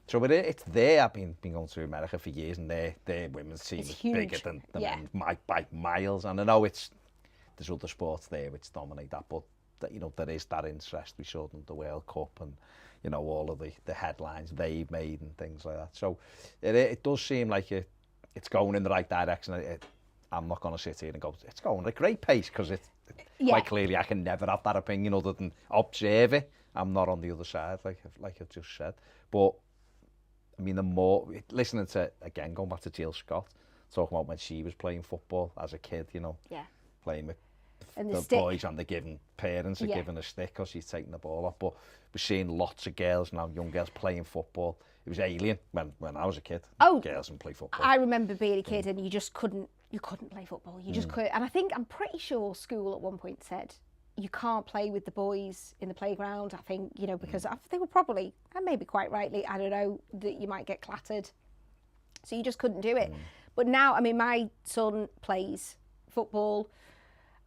so it's there. I've been going to America for years, and their women's team is bigger than the men by miles. And I know there's other sports there which dominate that, but that, you know, there is that interest. We saw them at the World Cup, and you know, all of the headlines they've made and things like that. So it does seem like it's going in the right direction. I'm not going to sit here and go, it's going at a great pace, because quite clearly I can never have that opinion other than observe it. I'm not on the other side, like I just said. But I mean, the more listening to, again, going back to Jill Scott, talking about when she was playing football as a kid, you know, playing with the boys, and they're giving parents are giving a stick because she's taking the ball off. But we're seeing lots of girls now, young girls playing football. It was alien when I was a kid. Girls didn't play football. I remember being a kid and you just couldn't play football. You just couldn't. And I'm pretty sure school at one point said you can't play with the boys in the playground. I think, you know, because they were probably, and maybe quite rightly, I don't know, that you might get clattered. So you just couldn't do it. But now, I mean, my son plays football,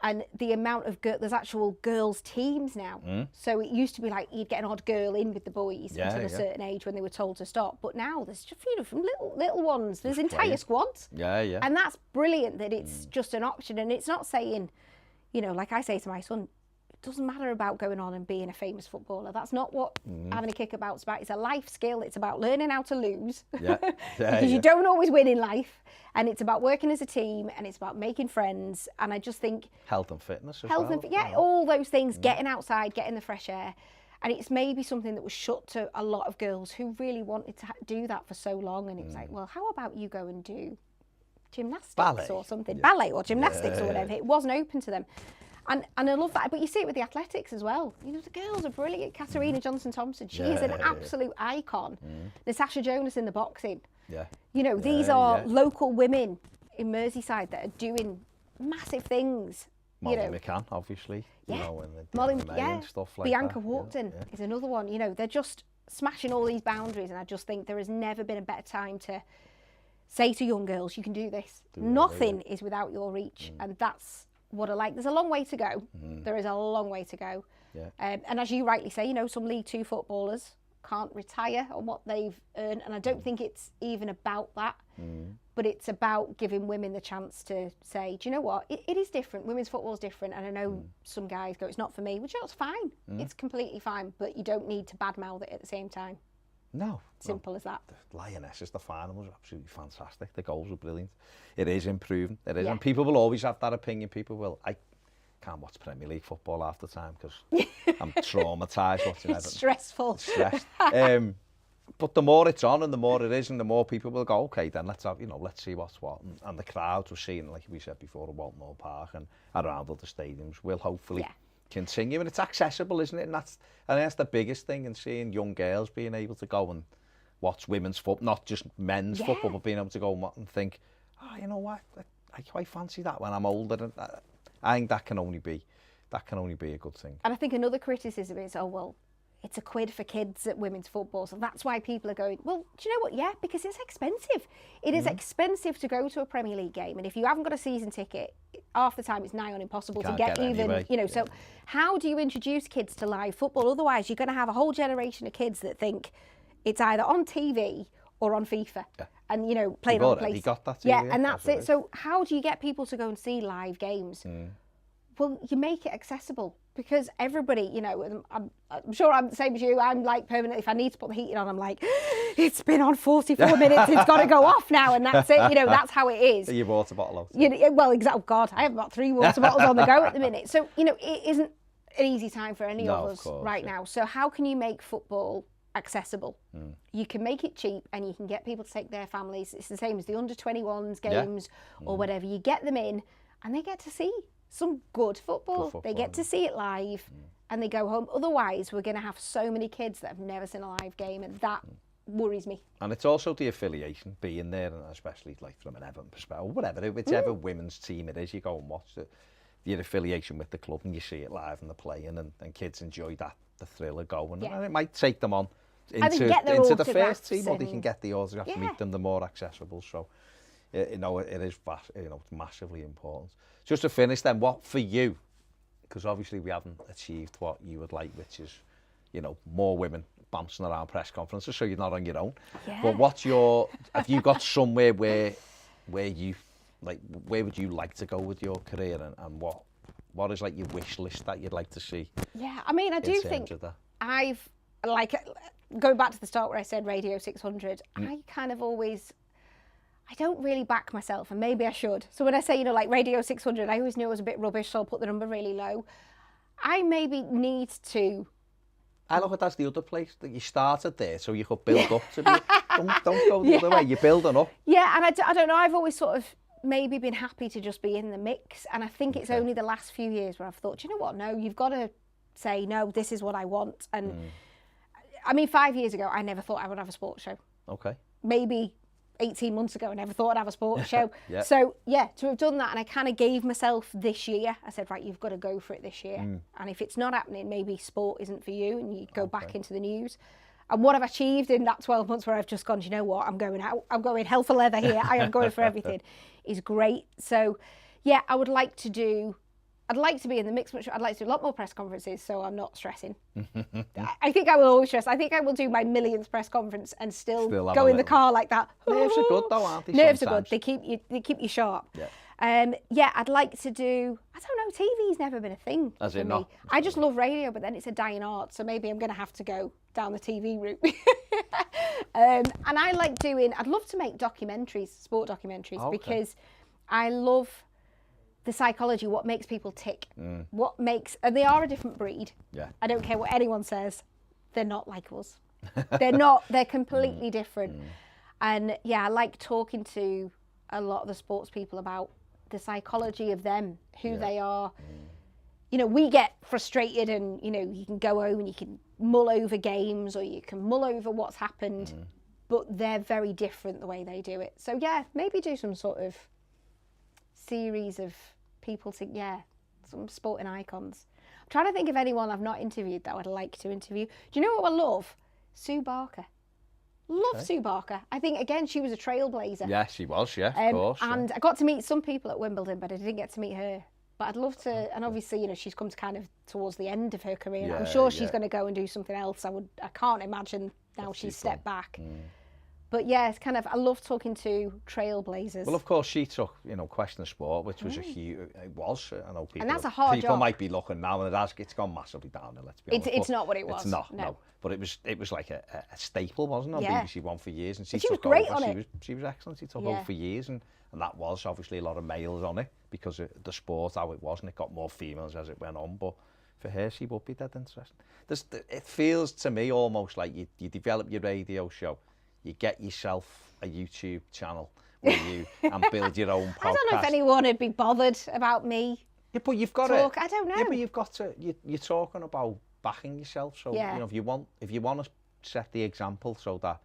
and the amount of there's actual girls' teams now. So it used to be like you'd get an odd girl in with the boys until a certain age when they were told to stop. But now there's just, you know, from little ones, there's entire squads. And that's brilliant that it's just an option. And it's not saying, you know, like I say to my son, it doesn't matter about going on and being a famous footballer. That's not what having a kickabout's about. It's a life skill. It's about learning how to lose. Because you don't always win in life. And it's about working as a team, and it's about making friends. And I just think health and fitness as well. All those things, getting outside, getting the fresh air. And it's maybe something that was shut to a lot of girls who really wanted to do that for so long. And it was like, well, how about you go and do gymnastics or something, ballet or gymnastics or whatever. It wasn't open to them. And I love that. But you see it with the athletics as well. You know, the girls are brilliant. Katarina Johnson-Thompson, she is an absolute icon. Natasha Jonas in the boxing. You know, these are local women in Merseyside that are doing massive things. Molly McCann, obviously. You know, and stuff like Bianca that. Wharton is another one. You know, they're just smashing all these boundaries, and I just think there has never been a better time to say to young girls, you can do this. Nothing is without your reach, and that's what I like. There's a long way to go. There is a long way to go. And as you rightly say, you know, some League Two footballers can't retire on what they've earned, and I don't think it's even about that, but it's about giving women the chance to say, do you know what, it is different. Women's football is different, and I know some guys go, it's not for me, which is fine. It's completely fine, but you don't need to badmouth it at the same time. No. Simple as that. The Lionesses, the final was absolutely fantastic. The goals were brilliant. It is improving. It is. And people will always have that opinion. People will. I can't watch Premier League football half the time because I'm traumatised watching it. It's stressful. Stressed. But the more it's on and the more it is, and the more people will go, okay, then let's see what's what. And the crowds we're seeing, like we said before, at Walton Hall Park and around other stadiums will hopefully continue. And it's accessible, isn't it? And that's the biggest thing, in seeing young girls being able to go and watch women's football, not just men's football, but being able to go and think, oh, you know what, I quite fancy that when I'm older. And I think that can only be a good thing. And I think another criticism is, oh, well, it's £1 for kids at women's football, so that's why people are going, well, do you know what? Yeah, because it's expensive. It is expensive to go to a Premier League game, and if you haven't got a season ticket, half the time it's nigh on impossible to get even, anyway. You know, so how do you introduce kids to live football? Otherwise, you're going to have a whole generation of kids that think it's either on TV or on FIFA. And, you know, playing on place. Got that and that's it. So how do you get people to go and see live games Well, you make it accessible because everybody, you know, I'm sure I'm the same as you. I'm like permanently, if I need to put the heating on, I'm like, it's been on 44 minutes. It's got to go off now. And that's it. You know, that's how it is. Your water bottle out. You know, well, exactly. Oh God, I have about 3 water bottles on the go at the minute. So, you know, it isn't an easy time for any of us right now. So how can you make football accessible? You can make it cheap and you can get people to take their families. It's the same as the under 21s games or whatever. You get them in and they get to see some good football. They get to see it live and they go home. Otherwise, we're going to have so many kids that have never seen a live game, and that worries me. And it's also the affiliation being there, and especially like from an Everton perspective, or whatever, whichever women's team it is, you go and watch it. Your affiliation with the club and you see it live and they're playing, and kids enjoy that, the thrill of going. And it might take them on into the first team, or they can get the autograph to meet them. The more accessible. So, you know, it is vast, you know, it's massively important. Just to finish then, what for you, because obviously we haven't achieved what you would like, which is, you know, more women bouncing around press conferences, so you're not on your own. But what's your, have you got somewhere where you, like, where would you like to go with your career, and what is like your wish list that you'd like to see? Yeah, I mean, I do think I've, like, going back to the start where I said Radio 600, I kind of always, I don't really back myself, and maybe I should. So when I say, you know, like Radio 600, I always knew it was a bit rubbish, so I'll put the number really low. I maybe need to... I look at that's the other place, that you started there, so you could build up to be... Don't go the other way, you're building up. Yeah, and I don't know, I've always sort of maybe been happy to just be in the mix, and I think it's only the last few years where I've thought, do you know what, no, you've got to say, no, this is what I want. And I mean, 5 years ago, I never thought I would have a sports show. Okay. Maybe 18 months ago, I never thought I'd have a sports show. So, yeah, to have done that, and I kind of gave myself this year, I said, right, you've got to go for it this year. And if it's not happening, maybe sport isn't for you, and you go back into the news. And what I've achieved in that 12 months where I've just gone, do you know what, I'm going out, I'm going hell for leather here, I am going for everything, is great. So, yeah, I would like to do, I'd like to be in the mix, but I'd like to do a lot more press conferences so I'm not stressing. I think I will always stress. I think I will do my millionth press conference and still go in the car like that. Nerves are good though, aren't they? Nerves are good. They keep you sharp. Yeah, I'd like to do, I don't know, TV's never been a thing for me. I just love radio, but then it's a dying art, so maybe I'm going to have to go down the TV route. And I like doing, I'd love to make documentaries, sport documentaries, because I love the psychology, what makes people tick, what makes, and they are a different breed. I don't care what anyone says, they're not like us. They're completely different. And yeah, I like talking to a lot of the sports people about the psychology of them, who they are. You know, we get frustrated and, you know, you can go home and you can mull over games or you can mull over what's happened, but they're very different the way they do it. So yeah, maybe do some sort of series of people to, some sporting icons. I'm trying to think of anyone I've not interviewed that I would like to interview. Do you know what I love? Sue Barker. Love Sue Barker. I think, again, she was a trailblazer. Yeah, she was, of course. And I got to meet some people at Wimbledon, but I didn't get to meet her. But I'd love to, and obviously, you know, she's come to kind of towards the end of her career. I'm sure she's going to go and do something else. I can't imagine now she's stepped back. But yeah, it's kind of, I love talking to trailblazers. Well, of course, she took, you know, Question of Sport, which was a huge, it was, I know people. And that's a hard job. People might be looking now, and it's gone massively down, let's be honest. It's not what it was. It's not, no. But it was like a staple, wasn't it, on BBC One for years. And she was great on it. She was excellent. She took over for years, and that was obviously a lot of males on it, because of the sport, how it was, and it got more females as it went on. But for her, she would be dead interesting. It feels to me almost like you develop your radio show, you get yourself a YouTube channel where you and build your own podcast. I don't know if anyone would be bothered about me. Yeah, but you've got to. I don't know. Yeah, but you've got to. You're talking about backing yourself, so you know, if you want to set the example so that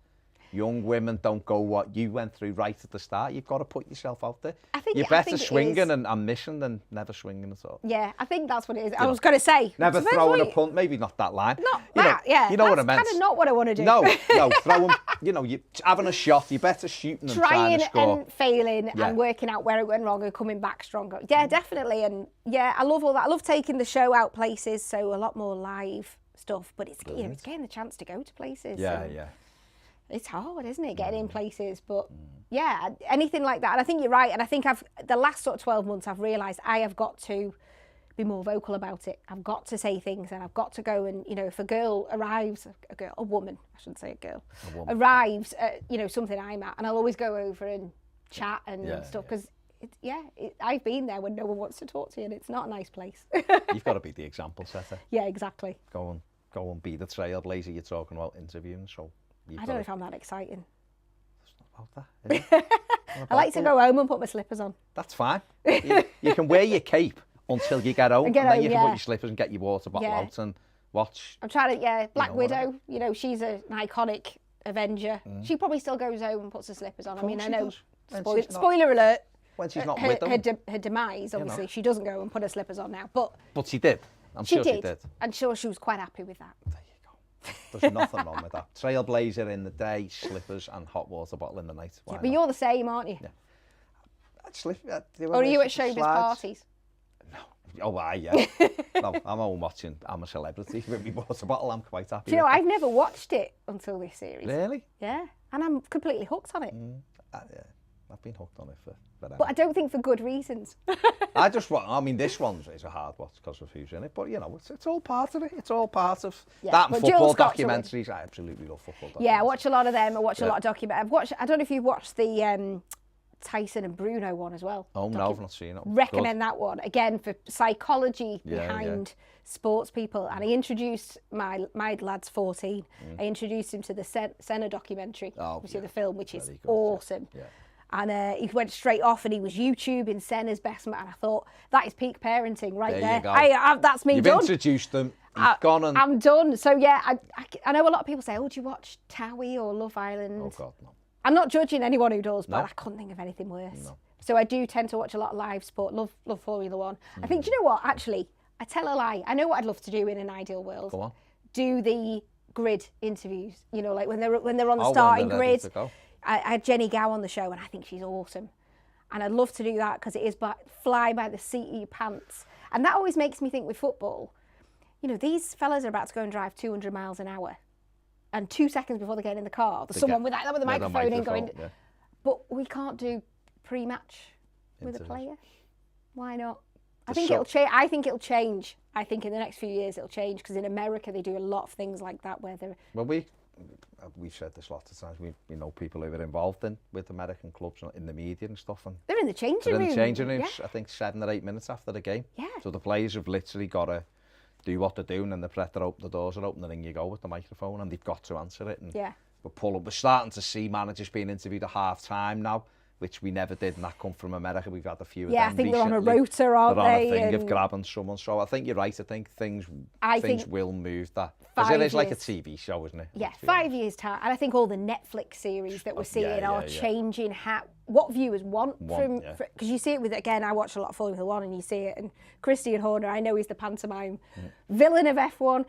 young women don't go what you went through right at the start, you've got to put yourself out there. You're better swinging and missing than never swinging at all. Yeah, I think that's what it is. I was going to say. Never throwing a punt, maybe not that line. Not that, yeah. You know what I meant. That's kind of not what I want to do. No, throwing, you know, you're having a shot, you're better shooting than trying to score. And failing and working out where it went wrong and coming back stronger. Yeah, definitely. And yeah, I love all that. I love taking the show out places, so a lot more live stuff, but it's, you know, it's getting the chance to go to places. Yeah. It's hard, isn't it, getting in places? But yeah, anything like that. And I think you're right. And I think the last sort of 12 months, I've realised I have got to be more vocal about it. I've got to say things, and I've got to go and, you know, if a girl arrives, a woman, I shouldn't say a girl, arrives at, you know, something I'm at, and I'll always go over and chat and stuff, because I've been there when no one wants to talk to you, and it's not a nice place. You've got to be the example setter. Yeah, exactly. Go and be the trailblazer you're talking about interviewing. So I don't know if I'm that exciting. It's not about that, is it? I like to go home and put my slippers on. That's fine. You can wear your cape until you get home, and then you can put your slippers and get your water bottle out and watch. I'm trying to, Black Widow, you know, she's an iconic Avenger. She probably still goes home and puts her slippers on. I mean, I know, spoiler alert, when she's not with them. Her demise, obviously, she doesn't go and put her slippers on now. But she did. I'm sure she did. I'm sure she was quite happy with that. There you go. There's nothing wrong with that. Trailblazer in the day, slippers and hot water bottle in the night. Yeah, but you're the same, aren't you? Yeah. Or are you at showbiz parties? No. Oh, yeah. No, I'm home watching I'm a Celebrity with my water bottle. I'm quite happy. Do you know, I've never watched it until this series. Really? Yeah. And I'm completely hooked on it. Yeah. I've been hooked on it for forever. But I don't think for good reasons. I mean, this one is a hard watch because of who's in it. But, you know, it's all part of it. It's all part of that and football documentaries. I absolutely love football documentaries. Yeah, I watch a lot of them. I watch a lot of documentaries. I don't know if you've watched the Tyson and Bruno one as well. Oh, no, I've not seen it. Recommend that one. Again, for psychology behind sports people. And I introduced my lad's 14. I introduced him to the Senna documentary, the film, which is awesome. Yeah. And he went straight off and he was YouTubing Senna's best man. And I thought, that is peak parenting right there. That's me done. You've introduced them. I'm done. So, yeah, I know a lot of people say, oh, do you watch Towie or Love Island? Oh, God, no. I'm not judging anyone who does, but I couldn't think of anything worse. No. So I do tend to watch a lot of live sport. Love Formula One. I think, do you know what? Actually, I tell a lie. I know what I'd love to do in an ideal world. Go on. Do the grid interviews. You know, like when they're on the starting grid. I had Jenny Gow on the show, and I think she's awesome. And I'd love to do that because it is fly by the seat of your pants. And that always makes me think with football, you know, these fellas are about to go and drive 200 miles an hour. And 2 seconds before they get in the car, there's someone with the microphone in going, but we can't do pre-match with a player. Why not? I think it'll change. I think it'll change. I think in the next few years it'll change because in America they do a lot of things like that where they're... Well, we've said this lots of times. We know people who are involved with American clubs in the media and stuff. And they're in the changing room. They're in the changing rooms, I think 7 or 8 minutes after the game. Yeah. So the players have literally got to do what they're doing, and the doors are open, and then you go with the microphone, and they've got to answer it. And we're starting to see managers being interviewed at half time now, which we never did, and that come from America. We've had a few of them. I think they're on a rota, aren't they? They're on a thing of grabbing someone. So I think you're right. I think things will move that. Because it is like a TV show, isn't it? Yeah, 5 years' time. And I think all the Netflix series that we're seeing are changing what viewers want from... Because you see it with, again, I watch a lot of Formula One, and you see it, and Christian Horner, I know he's the pantomime villain of F1,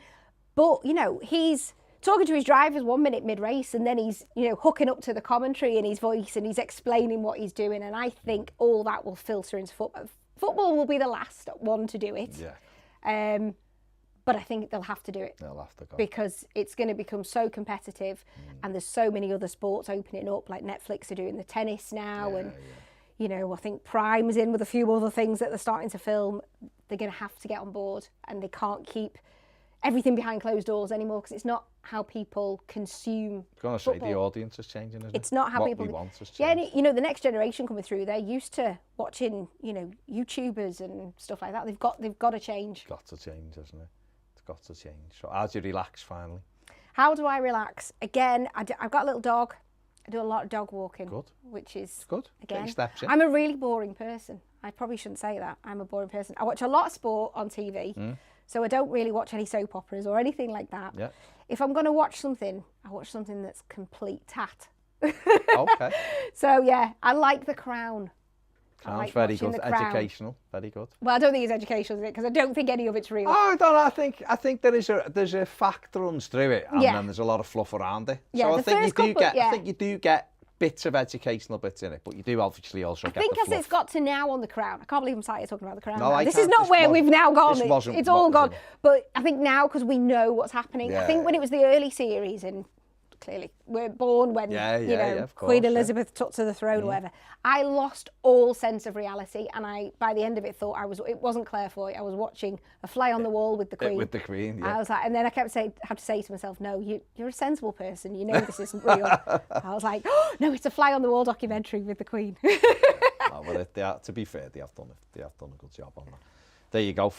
but, you know, he's talking to his drivers 1 minute mid-race, and then he's, you know, hooking up to the commentary in his voice, and he's explaining what he's doing, and I think all that will filter into football. Football will be the last one to do it. Yeah. But I think they'll have to do it. They'll have to go. Because it's going to become so competitive, and there's so many other sports opening up, like Netflix are doing the tennis now, and, you know, I think Prime's in with a few other things that they're starting to film. They're going to have to get on board, and they can't keep everything behind closed doors anymore because it's not how people consume football. Say the audience is changing, isn't it? It's not how what people we want has changed. Yeah, and, you know, the next generation coming through, they're used to watching, you know, YouTubers and stuff like that. They've got to change. Got to change, isn't it? It's got to change. So how do you relax finally? How do I relax? Again, I've got a little dog. I do a lot of dog walking. Good. Which is good. Again, steps in. I'm a really boring person. I probably shouldn't say that. I'm a boring person. I watch a lot of sport on TV. So I don't really watch any soap operas or anything like that. Yeah. If I'm going to watch something, I watch something that's complete tat. Okay. So yeah, I like The Crown. Sounds very good. Educational. Very good. Well, I don't think it's educational, is it? Because I don't think any of it's real. Oh, I don't know. I think there's a fact that runs through it, and then there's a lot of fluff around it. Yeah, so I think you do get bits of educational bits in it, but you do obviously also get the fluff. I think as it's got to now on The Crown, I can't believe I'm sat here talking about The Crown. No, this is not where we've now gone. It's all gone. But I think now, because we know what's happening, I think when it was the early series and clearly weren't born when, Yeah, you know, of course, Queen Elizabeth took to the throne or whatever. I lost all sense of reality, and I, by the end of it, thought it wasn't Clairefoy. I was watching a fly on the wall with the Queen. With the Queen, yeah. I was like, and then I kept had to say to myself, no, you're a sensible person. You know this isn't real. I was like, oh, no, it's a fly on the wall documentary with the Queen. Oh, well, to be fair, they have done a good job on that. There you go.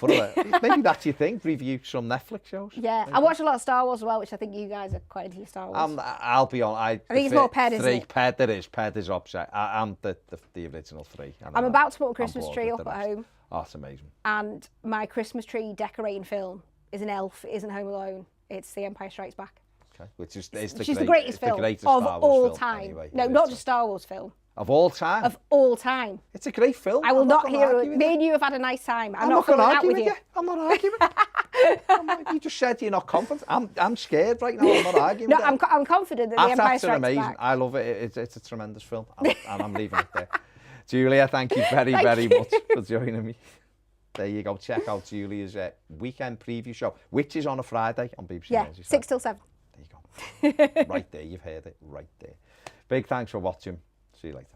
Maybe that's your thing. Review some Netflix shows. Yeah, I watch a lot of Star Wars as well, which I think you guys are quite into Star Wars. I'll be on. I think it's more Ped, isn't it? Ped is upset. I'm the original 3. I'm about to put a Christmas tree up at home. Oh, it's amazing. And my Christmas tree decorating film is an Elf. It isn't Home Alone. It's The Empire Strikes Back. Okay, which is the greatest film of all time. Anyway. No, not just Star Wars film. Of all time? Of all time. It's a great film. I will not hear it. Me and you have had a nice time. I'm not going to argue with you. I'm not arguing. You just said you're not confident. I'm scared right now. I'm not arguing. No, I'm confident that The Empire Strikes Back. I love it. It's a tremendous film. And I'm leaving it there. Julia, thank you very much for joining me. There you go. Check out Julia's weekend preview show, which is on a Friday on BBC Merseyside. 6 till 7. There you go. Right there. You've heard it right there. Big thanks for watching. See you later.